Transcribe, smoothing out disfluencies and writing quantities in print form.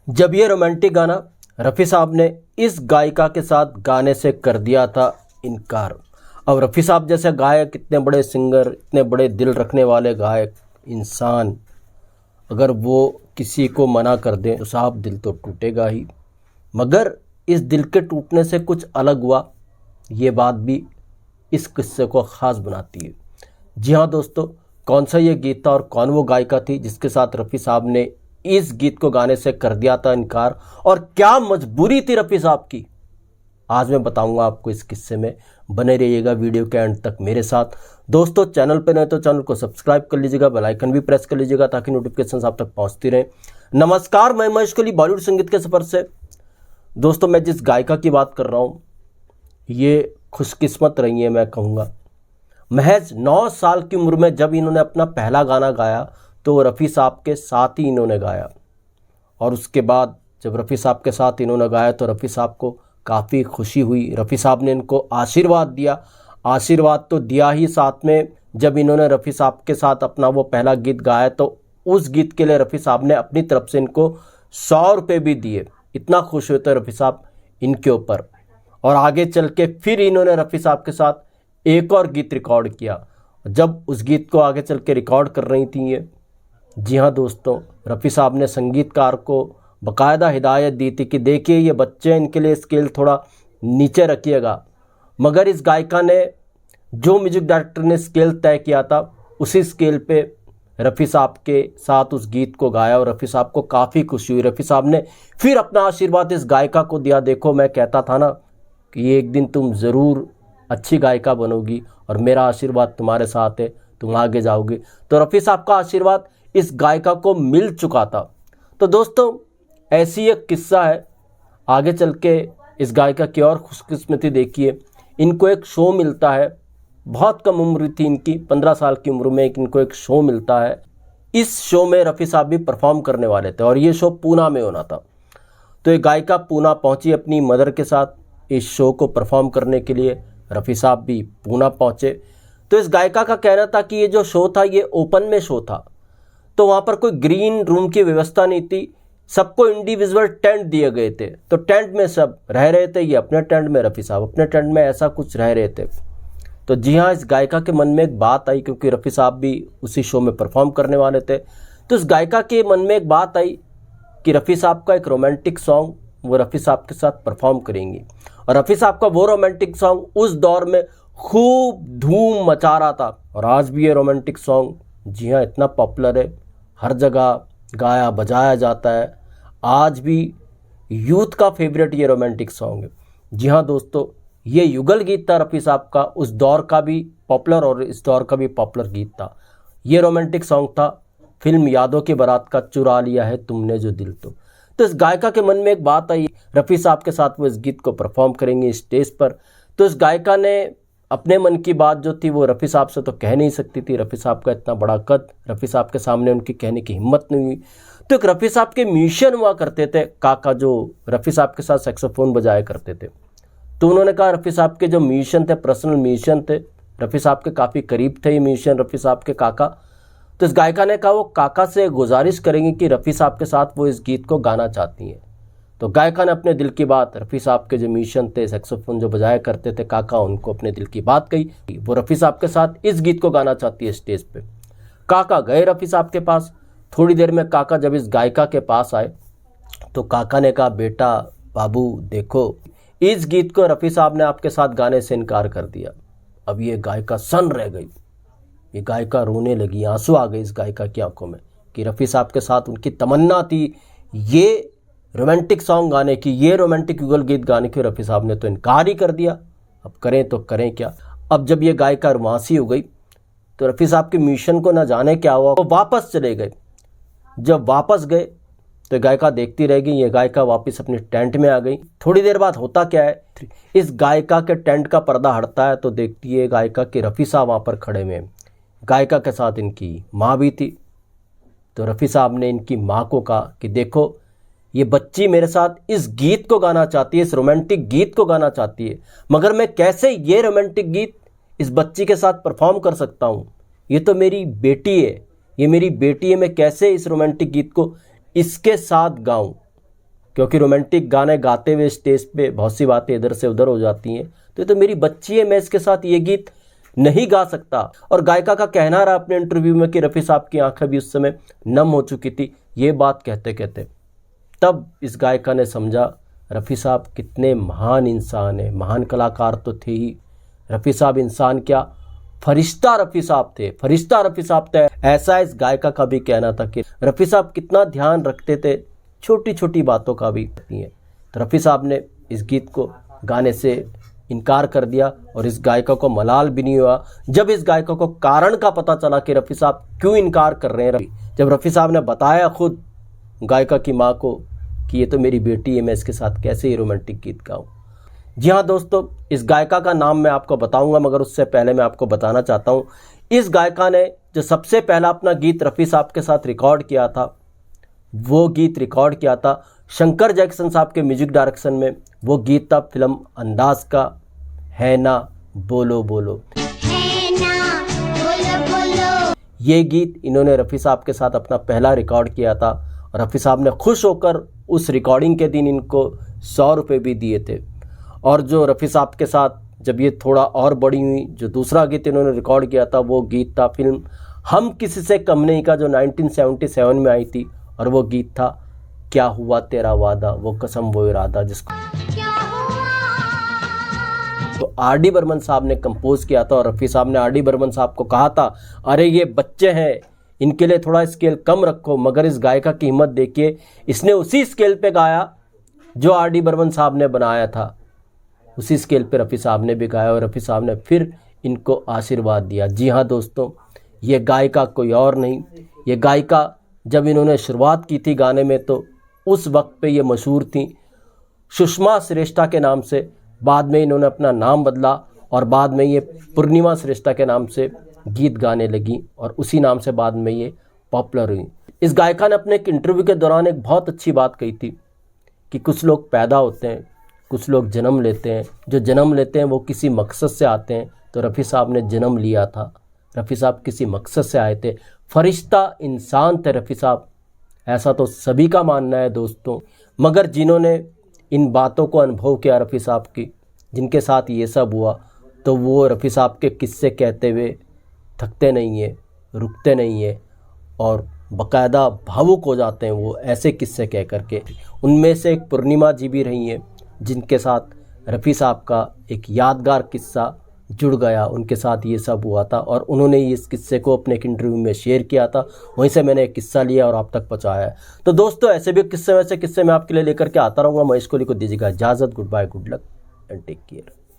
जब ये रोमांटिक गाना रफ़ी साहब ने इस गायिका के साथ गाने से कर दिया था इनकार। अब रफ़ी साहब जैसे गायक, इतने बड़े सिंगर, इतने बड़े दिल रखने वाले गायक इंसान, अगर वो किसी को मना कर दें तो साहब दिल तो टूटेगा ही। मगर इस दिल के टूटने से कुछ अलग हुआ, ये बात भी इस किस्से को ख़ास बनाती है। जी हाँ दोस्तों, कौन सा ये गीत था और कौन वो गायिका थी जिसके साथ रफ़ी साहब ने इस गीत को गाने से कर दिया था इनकार, और क्या मजबूरी थी रफ़ी साहब की, आज मैं बताऊंगा आपको इस किस्से में। बने रहिएगा वीडियो के एंड तक मेरे साथ। दोस्तों, चैनल पर नए तो चैनल को सब्सक्राइब कर लीजिएगा, बेल आइकन भी प्रेस कर लीजिएगा ताकि नोटिफिकेशन आप तक पहुंचती रहे। नमस्कार, मैं महेश कोहली बॉलीवुड संगीत के सफर से। दोस्तों, मैं जिस गायिका की बात कर रहा हूँ ये खुशकिस्मत रही है, मैं कहूँगा। महज 9 साल की उम्र में जब इन्होंने अपना पहला गाना गाया तो रफ़ी साहब के साथ ही इन्होंने गाया, और उसके बाद जब रफ़ी साहब के साथ इन्होंने गाया तो रफ़ी साहब को काफ़ी खुशी हुई। रफ़ी साहब ने इनको आशीर्वाद दिया। आशीर्वाद तो दिया ही, साथ में जब इन्होंने रफ़ी साहब के साथ अपना वो पहला गीत गाया तो उस गीत के लिए रफ़ी साहब ने अपनी तरफ से इनको 100 रुपये भी दिए। इतना खुश हुए थे रफ़ी साहब इनके ऊपर। और आगे चल के फिर इन्होंने रफ़ी साहब के साथ एक और गीत रिकॉर्ड किया। जब उस गीत को आगे चल के रिकॉर्ड कर रही थी ये, जी हाँ दोस्तों, रफ़ी साहब ने संगीतकार को बाकायदा हिदायत दी थी कि देखिए ये बच्चे, इनके लिए स्केल थोड़ा नीचे रखिएगा। मगर इस गायिका ने, जो म्यूजिक डायरेक्टर ने स्केल तय किया था, उसी स्केल पे रफ़ी साहब के साथ उस गीत को गाया और रफ़ी साहब को काफ़ी खुशी हुई। रफ़ी साहब ने फिर अपना आशीर्वाद इस गायिका को दिया। देखो, मैं कहता था ना कि एक दिन तुम ज़रूर अच्छी गायिका बनोगी और मेरा आशीर्वाद तुम्हारे साथ है, तुम आगे जाओगे। तो रफ़ी साहब का आशीर्वाद इस गायिका को मिल चुका था। तो दोस्तों, ऐसी एक किस्सा है। आगे चल के इस गायिका की और खुशकिस्मती देखिए। इनको एक शो मिलता है, बहुत कम उम्र थी इनकी, 15 साल की उम्र में इनको एक शो मिलता है। इस शो में रफ़ी साहब भी परफॉर्म करने वाले थे और ये शो पूना में होना था। तो ये गायिका पूना पहुंची अपनी मदर के साथ इस शो को परफॉर्म करने के लिए। रफ़ी साहब भी पूना पहुंचे। तो इस गायिका का कहना था कि ये जो शो था ये ओपन में शो था, तो वहाँ पर कोई ग्रीन रूम की व्यवस्था नहीं थी। सबको इंडिविजुअल टेंट दिए गए थे, तो टेंट में सब रह रहे थे। ये अपने टेंट में, रफ़ी साहब अपने टेंट में, ऐसा कुछ रह रहे थे। तो जी हाँ, इस गायिका के मन में एक बात आई, क्योंकि रफ़ी साहब भी उसी शो में परफॉर्म करने वाले थे। तो इस गायिका के मन में एक बात आई कि रफ़ी साहब का एक रोमांटिक सॉन्ग वो रफ़ी साहब के साथ परफॉर्म करेंगी। और रफ़ी साहब का वो रोमांटिक सॉन्ग उस दौर में खूब धूम मचा रहा था, और आज भी ये रोमांटिक सॉन्ग जी हाँ इतना पॉपुलर है, हर जगह गाया बजाया जाता है। आज भी यूथ का फेवरेट ये रोमांटिक सॉन्ग है। जी हाँ दोस्तों, ये युगल गीत था रफ़ी साहब का, उस दौर का भी पॉपुलर और इस दौर का भी पॉपुलर गीत था। ये रोमांटिक सॉन्ग था फिल्म यादों की बारात का, चुरा लिया है तुमने जो दिल। तो इस गायिका के मन में एक बात आई, रफ़ी साहब के साथ वो इस गीत को परफॉर्म करेंगे स्टेज पर। तो इस गायिका ने अपने मन की बात जो थी वो रफ़ी साहब से तो कह नहीं सकती थी। रफ़ी साहब का इतना बड़ा कद, रफ़ी साहब के सामने उनकी कहने की हिम्मत नहीं हुई। तो एक रफ़ी साहब के म्यूजिशियन हुआ करते थे काका, जो रफ़ी साहब के साथ सैक्सोफोन बजाया करते थे। तो उन्होंने कहा, रफ़ी साहब के जो म्यूजिशियन थे, पर्सनल म्यूजिशियन थे, रफ़ी साहब के काफ़ी करीब थे ये म्यूजिशियन, रफ़ी साहब के काका। तो इस गायिका ने कहा वो काका से गुजारिश करेंगी कि रफ़ी साहब के साथ वो इस गीत को गाना चाहती हैं। तो गायिका ने अपने दिल की बात रफ़ी साहब के जो म्यूजिशियन थे, सैक्सोफोन जो बजाया करते थे काका, उनको अपने दिल की बात कही। वो रफ़ी साहब के साथ इस गीत को गाना चाहती है स्टेज पे। काका गए रफ़ी साहब के पास। थोड़ी देर में काका जब इस गायिका के पास आए तो काका ने कहा, बेटा बाबू देखो, इस गीत को रफ़ी साहब ने आपके साथ गाने से इनकार कर दिया। अब ये गायिका सन्न रह गई, ये गायिका रोने लगी, आंसू आ गए इस गायिका की आंखों में कि रफ़ी साहब के साथ उनकी तमन्ना थी ये रोमांटिक सॉन्ग गाने की, ये रोमांटिक युगल गीत गाने की, रफ़ी साहब ने तो इनकार ही कर दिया। अब करें तो करें क्या। अब जब ये गायिका रुआंसी हो गई तो रफ़ी साहब के म्यूजिशियन को ना जाने क्या हुआ, वो वापस चले गए। जब वापस गए तो गायिका देखती रह गई, ये गायिका वापस अपनी टेंट में आ गई। थोड़ी देर बाद होता क्या है, इस गायिका के टेंट का पर्दा हटता है तो देखती है गायिका कि रफ़ी साहब वहाँ पर खड़े हुए। गायिका के साथ इनकी माँ भी थी। तो रफ़ी साहब ने इनकी माँ को कहा कि देखो, ये बच्ची मेरे साथ इस गीत को गाना चाहती है, इस रोमांटिक गीत को गाना चाहती है, मगर मैं कैसे ये रोमांटिक गीत इस बच्ची के साथ परफॉर्म कर सकता हूँ। ये तो मेरी बेटी है, ये मेरी बेटी है, मैं कैसे इस रोमांटिक गीत को इसके साथ गाऊं। क्योंकि रोमांटिक गाने गाते हुए स्टेज पे बहुत सी बातें इधर से उधर हो जाती हैं। तो ये तो मेरी बच्ची है, मैं इसके साथ ये गीत नहीं गा सकता। और गायिका का कहना रहा अपने इंटरव्यू में कि रफ़ी साहब की आंखें भी उस समय नम हो चुकी थी। ये बात कहते कहते तब इस गायिका ने समझा रफ़ी साहब कितने महान इंसान हैं। महान कलाकार तो थे ही, रफ़ी साहब इंसान क्या, फरिश्ता रफ़ी साहब थे, फरिश्ता रफ़ी साहब थे। ऐसा इस गायिका का भी कहना था कि रफ़ी साहब कितना ध्यान रखते थे, छोटी छोटी बातों का भी नहीं है। तो रफ़ी साहब ने इस गीत को गाने से इनकार कर दिया और इस गायिका को मलाल भी नहीं हुआ। जब इस गायिका को कारण का पता चला कि रफ़ी साहब क्यों इनकार कर रहे हैं, जब रफ़ी साहब ने बताया खुद गायिका की माँ को कि ये तो मेरी बेटी है, मैं इसके साथ कैसे ही रोमांटिक गीत गाऊँ। जी हाँ दोस्तों, इस गायिका का नाम मैं आपको बताऊंगा, मगर उससे पहले मैं आपको बताना चाहता हूँ इस गायिका ने जो सबसे पहला अपना गीत रफ़ी साहब के साथ रिकॉर्ड किया था, वो गीत रिकॉर्ड किया था शंकर जैक्सन साहब के म्यूजिक डायरेक्शन में। वो गीत था फिल्म अंदाज का, है ना बोलो बोलो। है ना बोलो बोलो। ये गीत इन्होंने रफ़ी साहब के साथ अपना पहला रिकॉर्ड किया था और रफ़ी साहब ने खुश होकर उस रिकॉर्डिंग के दिन इनको 100 रुपये भी दिए थे। और जो रफ़ी साहब के साथ जब ये थोड़ा और बड़ी हुई, जो दूसरा गीत इन्होंने रिकॉर्ड किया था वो गीत था फिल्म हम किसी से कम नहीं का, जो 1977 में आई थी। और वो गीत था क्या हुआ तेरा वादा, वो कसम वो इरादा, जिसको तो आर डी बर्मन साहब ने कंपोज किया था। और रफ़ी साहब ने आर डी बर्मन साहब को कहा था, अरे ये बच्चे हैं, इनके लिए थोड़ा स्केल कम रखो। मगर इस गायिका की हिम्मत देखिए, इसने उसी स्केल पे गाया जो आर डी बर्मन साहब ने बनाया था, उसी स्केल पे रफ़ी साहब ने भी गाया और रफ़ी साहब ने फिर इनको आशीर्वाद दिया। जी हाँ दोस्तों, ये गायिका कोई और नहीं, ये गायिका जब इन्होंने शुरुआत की थी गाने में तो उस वक्त पे ये मशहूर थी सुषमा श्रेष्ठा के नाम से। बाद में इन्होंने अपना नाम बदला और बाद में ये पूर्णिमा श्रेष्ठा के नाम से गीत गाने लगी और उसी नाम से बाद में ये पॉपुलर हुई। इस गायिका ने अपने एक इंटरव्यू के दौरान एक बहुत अच्छी बात कही थी कि कुछ लोग पैदा होते हैं, कुछ लोग जन्म लेते हैं, जो जन्म लेते हैं वो किसी मकसद से आते हैं। तो रफ़ी साहब ने जन्म लिया था, रफ़ी साहब किसी मकसद से आए थे, फरिश्ता इंसान थे रफ़ी साहब, ऐसा तो सभी का मानना है दोस्तों। मगर जिन्होंने इन बातों को अनुभव किया रफ़ी साहब की, जिनके साथ ये सब हुआ, तो वो रफ़ी साहब के किस्से कहते हुए थकते नहीं है, रुकते नहीं है और बाकायदा भावुक हो जाते हैं वो ऐसे किस्से कह करके। उनमें से एक पूर्णिमा जी भी रही हैं, जिनके साथ रफ़ी साहब का एक यादगार किस्सा जुड़ गया, उनके साथ ये सब हुआ था और उन्होंने इस किस्से को अपने एक इंटरव्यू में शेयर किया था। वहीं से मैंने एक किस्सा लिया और आप तक पहुँचाया है। तो दोस्तों, ऐसे भी किस्से वैसे किस्से मैं आपके लिए लेकर के आता रहूँगा। महेश कोहली को दीजिएगा इजाज़त। Good bye, good luck and take care.